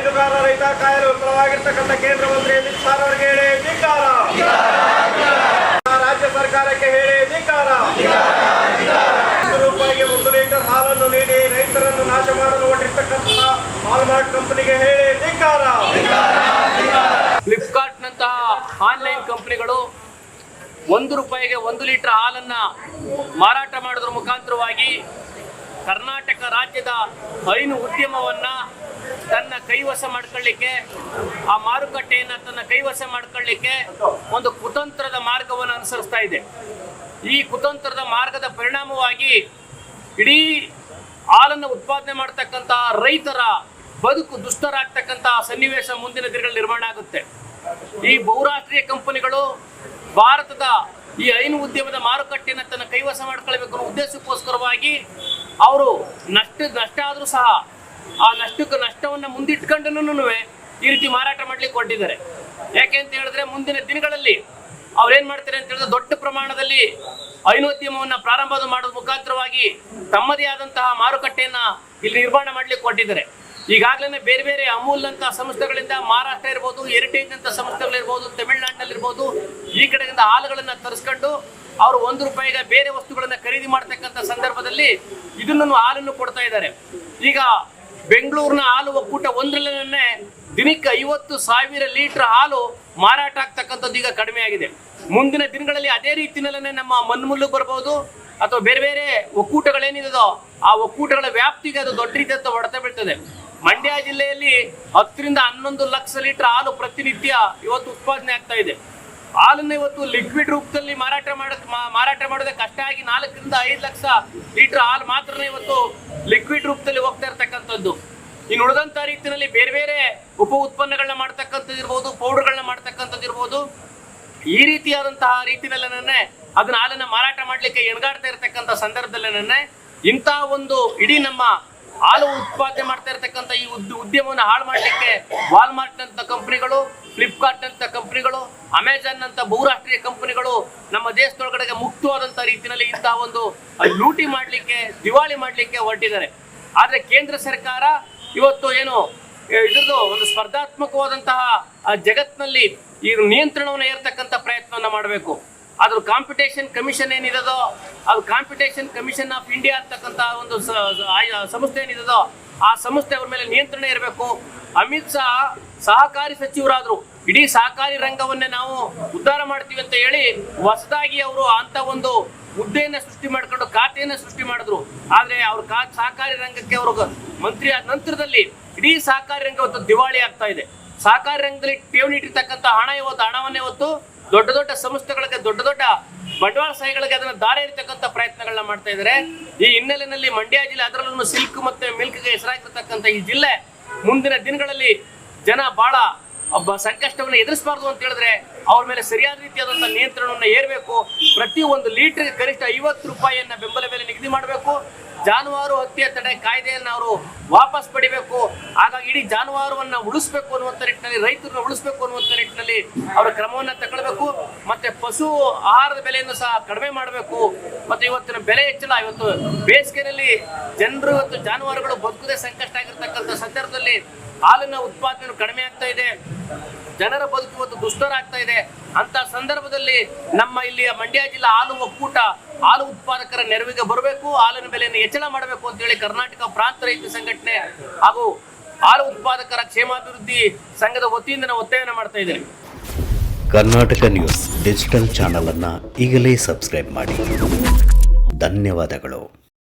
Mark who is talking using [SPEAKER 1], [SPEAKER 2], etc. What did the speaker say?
[SPEAKER 1] ಹೈನುಗಾರ ರೈತ ಕಾಯಲು ವಿಫಲವಾಗಿರ್ತಕ್ಕಂಥ ಕೇಂದ್ರ ಮಂತ್ರಿ ಅಮಿತ್ ಶಾ ಅವರಿಗೆ ಹೇಳಿ ಧಿಕ್ಕಾರ. ರಾಜ್ಯ ಸರ್ಕಾರಕ್ಕೆ ಹೇಳಿ ಧಿಕ್ಕಾರ. ರೂಪಾಯಿಗೆ 1 ಲೀಟರ್ ಹಾಲನ್ನು ನೀಡಿ ರೈತರನ್ನು ನಾಶ ಮಾಡಲು ಹೊರಟಿರ್ತಕ್ಕಂಥ ವಾಲ್ಮಾರ್ಟ್ ಕಂಪನಿಗೆ ಹೇಳಿ ಧಿಕ್ಕಾರ.
[SPEAKER 2] ಫ್ಲಿಪ್ಕಾರ್ಟ್ ನಂತಹ ಆನ್ಲೈನ್ ಕಂಪನಿಗಳು 1 ರೂಪಾಯಿಗೆ 1 ಲೀಟರ್ ಹಾಲನ್ನ ಮಾರಾಟ ಮಾಡೋದ್ರ ಮುಖಾಂತರವಾಗಿ ಕರ್ನಾಟಕ ರಾಜ್ಯದ ಹೈನು ಉದ್ಯಮವನ್ನ ತನ್ನ ಕೈವಶ ಮಾಡ್ಕೊಳ್ಳಿಕ್ಕೆ, ಆ ಮಾರುಕಟ್ಟೆಯನ್ನ ತನ್ನ ಕೈವಶ ಮಾಡ್ಕೊಳ್ಳಿಕ್ಕೆ ಒಂದು ಕುತಂತ್ರದ ಮಾರ್ಗವನ್ನು ಅನುಸರಿಸ್ತಾ ಇದೆ. ಈ ಕುತಂತ್ರದ ಮಾರ್ಗದ ಪರಿಣಾಮವಾಗಿ ಇಡೀ ಹಾಲನ್ನು ಉತ್ಪಾದನೆ ಮಾಡತಕ್ಕಂಥ ರೈತರ ಬದುಕು ದುಸ್ತರಾಗ್ತಕ್ಕಂಥ ಸನ್ನಿವೇಶ ಮುಂದಿನ ದಿನಗಳಲ್ಲಿ ನಿರ್ಮಾಣ ಆಗುತ್ತೆ. ಈ ಬಹುರಾಷ್ಟ್ರೀಯ ಕಂಪನಿಗಳು ಭಾರತದ ಈ ಹೈನು ಉದ್ಯಮದ ಮಾರುಕಟ್ಟೆಯನ್ನು ತನ್ನ ಕೈವಶ ಮಾಡ್ಕೊಳ್ಬೇಕು ಅನ್ನೋ ಉದ್ದೇಶಕ್ಕೋಸ್ಕರವಾಗಿ ಅವರು ನಷ್ಟ ಆದರೂ ಸಹ ಆ ನಷ್ಟವನ್ನು ಮುಂದಿಟ್ಕೊಂಡು ಈ ರೀತಿ ಮಾರಾಟ ಮಾಡ್ಲಿಕ್ಕೆ ಹೊರಟಿದ್ದಾರೆ. ಯಾಕೆ ಅಂತ ಹೇಳಿದ್ರೆ ಮುಂದಿನ ದಿನಗಳಲ್ಲಿ ಅವ್ರೇನ್ ಮಾಡ್ತಾರೆ ಅಂತ ಹೇಳಿದ್ರೆ ದೊಡ್ಡ ಪ್ರಮಾಣದಲ್ಲಿ ಹೈನೋದ್ಯಮವನ್ನ ಪ್ರಾರಂಭ ಮಾಡೋದ್ರ ಮುಖಾಂತರವಾಗಿ ತಮ್ಮದೇ ಆದಂತಹ ಮಾರುಕಟ್ಟೆಯನ್ನ ಇಲ್ಲಿ ನಿರ್ಮಾಣ ಮಾಡ್ಲಿಕ್ಕೆ ಹೊರಟಿದ್ದಾರೆ. ಈಗಾಗಲೇ ಬೇರೆ ಬೇರೆ ಅಮೂಲ್ ಅಂತ ಸಂಸ್ಥೆಗಳಿಂದ ಮಹಾರಾಷ್ಟ್ರ ಇರ್ಬೋದು, ಹೆರಿಟೇಜ್ ಅಂತ ಸಂಸ್ಥೆಗಳಿರ್ಬೋದು, ತಮಿಳುನಾಡಿನಲ್ಲಿ ಇರ್ಬೋದು, ಈ ಕಡೆಯಿಂದ ಹಾಲುಗಳನ್ನ ತರಿಸ್ಕೊಂಡು ಅವರು 1 ರೂಪಾಯಿಗೆ ಬೇರೆ ವಸ್ತುಗಳನ್ನ ಖರೀದಿ ಮಾಡ್ತಕ್ಕಂಥ ಸಂದರ್ಭದಲ್ಲಿ ಇದನ್ನು ಹಾಲನ್ನು ಕೊಡ್ತಾ ಇದ್ದಾರೆ. ಈಗ ಬೆಂಗಳೂರಿನ ಹಾಲು ಒಕ್ಕೂಟ ಒಂದರಲ್ಲೇ ದಿನಕ್ಕೆ 50,000 ಲೀಟರ್ ಹಾಲು ಮಾರಾಟ ಆಗ್ತಕ್ಕಂಥದ್ದು ಈಗ ಕಡಿಮೆ ಆಗಿದೆ. ಮುಂದಿನ ದಿನಗಳಲ್ಲಿ ಅದೇ ರೀತಿಯಲ್ಲೇ ನಮ್ಮ ಮನ್ಮುಲ್ಲು ಬರ್ಬೋದು ಅಥವಾ ಬೇರೆ ಬೇರೆ ಒಕ್ಕೂಟಗಳೇನಿದೋ ಆ ಒಕ್ಕೂಟಗಳ ವ್ಯಾಪ್ತಿಗೆ ಅದು ದೊಡ್ಡ ರೀತಿಯ ಹೊಡೆತ ಬೀಳ್ತದೆ. ಮಂಡ್ಯ ಜಿಲ್ಲೆಯಲ್ಲಿ 10 ರಿಂದ 11 ಲಕ್ಷ ಲೀಟರ್ ಹಾಲು ಪ್ರತಿನಿತ್ಯ ಇವತ್ತು ಉತ್ಪಾದನೆ ಆಗ್ತಾ ಇದೆ. ಹಾಲನ್ನು ಇವತ್ತು ಲಿಕ್ವಿಡ್ ರೂಪದಲ್ಲಿ ಮಾರಾಟ ಮಾಡೋದೇ ಕಷ್ಟ ಆಗಿ 4 ರಿಂದ 5 ಲಕ್ಷ ಲೀಟರ್ ಹಾಲು ಮಾತ್ರ ಇವತ್ತು ಲಿಕ್ವಿಡ್ ರೂಪದಲ್ಲಿ ಹೋಗ್ತಾ ಇರ್ತಕ್ಕಂಥದ್ದು. ಇನ್ನು ಉಳಿದಂತ ರೀತಿಯಲ್ಲಿ ಬೇರೆ ಬೇರೆ ಉಪ ಉತ್ಪನ್ನಗಳನ್ನ ಮಾಡ್ತಕ್ಕಂಥದ್ದು ಇರ್ಬೋದು, ಪೌಡರ್ಗಳನ್ನ ಮಾಡ್ತಕ್ಕಂಥದ್ದು ಇರ್ಬೋದು, ಈ ರೀತಿಯಾದಂತಹ ರೀತಿಯಲ್ಲೇನೆ ಅದನ್ನ ಹಾಲನ್ನ ಮಾರಾಟ ಮಾಡ್ಲಿಕ್ಕೆ ಎಣಗಾಡ್ತಾ ಇರ್ತಕ್ಕಂಥ ಸಂದರ್ಭದಲ್ಲೇನೆ ಇಂತಹ ಒಂದು ಇಡೀ ನಮ್ಮ ಹಾಲು ಉತ್ಪಾದನೆ ಮಾಡ್ತಾ ಇರ್ತಕ್ಕಂಥ ಈ ಉದ್ಯಮವನ್ನು ಹಾಳು ಮಾಡ್ಲಿಕ್ಕೆ ವಾಲ್ಮಾರ್ಟ್ ಅಂತ ಕಂಪನಿಗಳು, ಫ್ಲಿಪ್ಕಾರ್ಟ್ ಅಂತ ಕಂಪನಿಗಳು, ಅಮೆಜಾನ್ ಅಂತ ಬಹುರಾಷ್ಟ್ರೀಯ ಕಂಪನಿಗಳು ನಮ್ಮ ದೇಶದೊಳಗಡೆಗೆ ಮುಕ್ತವಾದಂತ ರೀತಿಯಲ್ಲಿ ಇಂತಹ ಒಂದು ಲೂಟಿ ಮಾಡ್ಲಿಕ್ಕೆ, ದಿವಾಳಿ ಮಾಡ್ಲಿಕ್ಕೆ ಹೊರಟಿದ್ದಾರೆ. ಆದ್ರೆ ಕೇಂದ್ರ ಸರ್ಕಾರ ಇವತ್ತು ಏನು ಇದ್ರದ್ದು ಒಂದು ಸ್ಪರ್ಧಾತ್ಮಕವಾದಂತಹ ಜಗತ್ತಿನಲ್ಲಿ ಈ ನಿಯಂತ್ರಣವನ್ನು ಏರ್ತಕ್ಕಂಥ ಪ್ರಯತ್ನವನ್ನ ಮಾಡಬೇಕು. ಅದ್ರ ಕಾಂಪಿಟೇಷನ್ ಕಮಿಷನ್ ಏನಿದೋ ಅದು ಕಾಂಪಿಟೇಷನ್ ಕಮಿಷನ್ ಆಫ್ ಇಂಡಿಯಾ ಅಂತಕ್ಕಂಥ ಒಂದು ಸಂಸ್ಥೆ ಏನಿದೋ ಆ ಸಂಸ್ಥೆ ಅವ್ರ ಮೇಲೆ ನಿಯಂತ್ರಣ ಇರಬೇಕು. ಅಮಿತ್ ಶಾ ಸಹಕಾರಿ ಸಚಿವರಾದ್ರು, ಇಡೀ ಸಹಕಾರಿ ರಂಗವನ್ನೇ ನಾವು ಉದ್ಧಾರ ಮಾಡ್ತೀವಿ ಅಂತ ಹೇಳಿ ಹೊಸದಾಗಿ ಅವರು ಅಂತ ಒಂದು ಹುದ್ದೆಯನ್ನ ಸೃಷ್ಟಿ ಮಾಡ್ಕೊಂಡು ಖಾತೆಯನ್ನ ಸೃಷ್ಟಿ ಮಾಡಿದ್ರು. ಆದ್ರೆ ಅವ್ರ ಸಹಕಾರಿ ರಂಗಕ್ಕೆ ಅವರು ಮಂತ್ರಿ ಆದ ನಂತರದಲ್ಲಿ ಇಡೀ ಸಹಕಾರಿ ರಂಗ ಇವತ್ತು ದಿವಾಳಿ ಆಗ್ತಾ ಇದೆ. ಸಹಕಾರಿ ರಂಗದಲ್ಲಿ ಠೇವಣಿ ಇಟ್ಟಿರ್ತಕ್ಕಂಥ ಹಣವನ್ನ ಇವತ್ತು ದೊಡ್ಡ ದೊಡ್ಡ ಸಂಸ್ಥೆಗಳಿಗೆ, ದೊಡ್ಡ ದೊಡ್ಡ ಬಂಡವಾಳಶಾಹಿಗಳಿಗೆ ಅದನ್ನ ದಾರಿ ಇರ್ತಕ್ಕಂಥ ಪ್ರಯತ್ನಗಳನ್ನ ಮಾಡ್ತಾ ಇದ್ದಾರೆ. ಈ ಹಿನ್ನೆಲೆಯಲ್ಲಿ ಮಂಡ್ಯ ಜಿಲ್ಲೆ, ಅದರಲ್ಲೂ ಸಿಲ್ಕ್ ಮತ್ತೆ ಮಿಲ್ಕ್ಗೆ ಹೆಸರಾಗಿರ್ತಕ್ಕಂಥ ಈ ಜಿಲ್ಲೆ ಮುಂದಿನ ದಿನಗಳಲ್ಲಿ ಜನ ಬಹಳ ಸಂಕಷ್ಟವನ್ನು ಎದುರಿಸಬಾರ್ದು ಅಂತ ಹೇಳಿದ್ರೆ ಅವ್ರ ಮೇಲೆ ಸರಿಯಾದ ರೀತಿಯಾದಂತಹ ನಿಯಂತ್ರಣವನ್ನು ಏರ್ಬೇಕು. ಪ್ರತಿ 1 ಲೀಟರ್ ಕನಿಷ್ಠ 50 ರೂಪಾಯಿಯನ್ನ ಬೆಂಬಲ ಬೆಲೆ ನಿಗದಿ ಮಾಡಬೇಕು. ಜಾನುವಾರು ಹತ್ಯೆ ತಡೆ ಕಾಯ್ದೆಯನ್ನು ಅವರು ವಾಪಸ್ ಪಡಿಬೇಕು. ಹಾಗಾಗಿ ಇಡೀ ಜಾನುವಾರುವನ್ನ ಉಳಿಸ್ಬೇಕು ಅನ್ನುವಂಥ ನಿಟ್ಟಿನಲ್ಲಿ, ರೈತರನ್ನ ಉಳಿಸ್ಬೇಕು ಅನ್ನುವಂಥ ನಿಟ್ಟಿನಲ್ಲಿ ಅವರ ಕ್ರಮವನ್ನ ತಗೊಳ್ಬೇಕು. ಮತ್ತೆ ಪಶು ಆಹಾರದ ಬೆಲೆಯನ್ನು ಸಹ ಕಡಿಮೆ ಮಾಡಬೇಕು. ಮತ್ತೆ ಇವತ್ತಿನ ಬೆಲೆ ಹೆಚ್ಚಳ, ಇವತ್ತು ಬೇಸಿಗೆಯಲ್ಲಿ ಜನರು ಇವತ್ತು ಜಾನುವಾರುಗಳು ಬದುಕುದೇ ಸಂಕಷ್ಟ ಆಗಿರ್ತಕ್ಕಂಥ ಸಂದರ್ಭದಲ್ಲಿ ಹಾಲಿನ ಉತ್ಪಾದನೆ ಕಡಿಮೆ ಆಗ್ತಾ ಇದೆ, ಜನರ ಬದುಕು ಇವತ್ತು ದುಸ್ತರ ಆಗ್ತಾ ಇದೆ. ಅಂತ ಸಂದರ್ಭದಲ್ಲಿ ನಮ್ಮ ಇಲ್ಲಿಯ ಮಂಡ್ಯ ಜಿಲ್ಲಾ ಹಾಲು ಒಕ್ಕೂಟ ಹಾಲು ಉತ್ಪಾದಕರ ನೆರವಿಗೆ ಬರಬೇಕು, ಹಾಲಿನ ಬೆಲೆಯನ್ನು ಹೆಚ್ಚಳ ಮಾಡಬೇಕು ಅಂತ ಹೇಳಿ ಕರ್ನಾಟಕ ಪ್ರಾಂತ ರೈತ ಸಂಘಟನೆ ಹಾಗೂ ಹಾಲು ಉತ್ಪಾದಕರ ಕ್ಷೇಮಾಭಿವೃದ್ಧಿ ಸಂಘದ ವತಿಯಿಂದ ನಾವು ಒತ್ತಾಯವನ್ನು ಮಾಡ್ತಾ ಇದ್ದೇವೆ.
[SPEAKER 3] ಕರ್ನಾಟಕ ನ್ಯೂಸ್ ಡಿಜಿಟಲ್ ಚಾನಲ್ ಅನ್ನು ಈಗಲೇ ಸಬ್ಸ್ಕ್ರೈಬ್ ಮಾಡಿ. ಧನ್ಯವಾದಗಳು.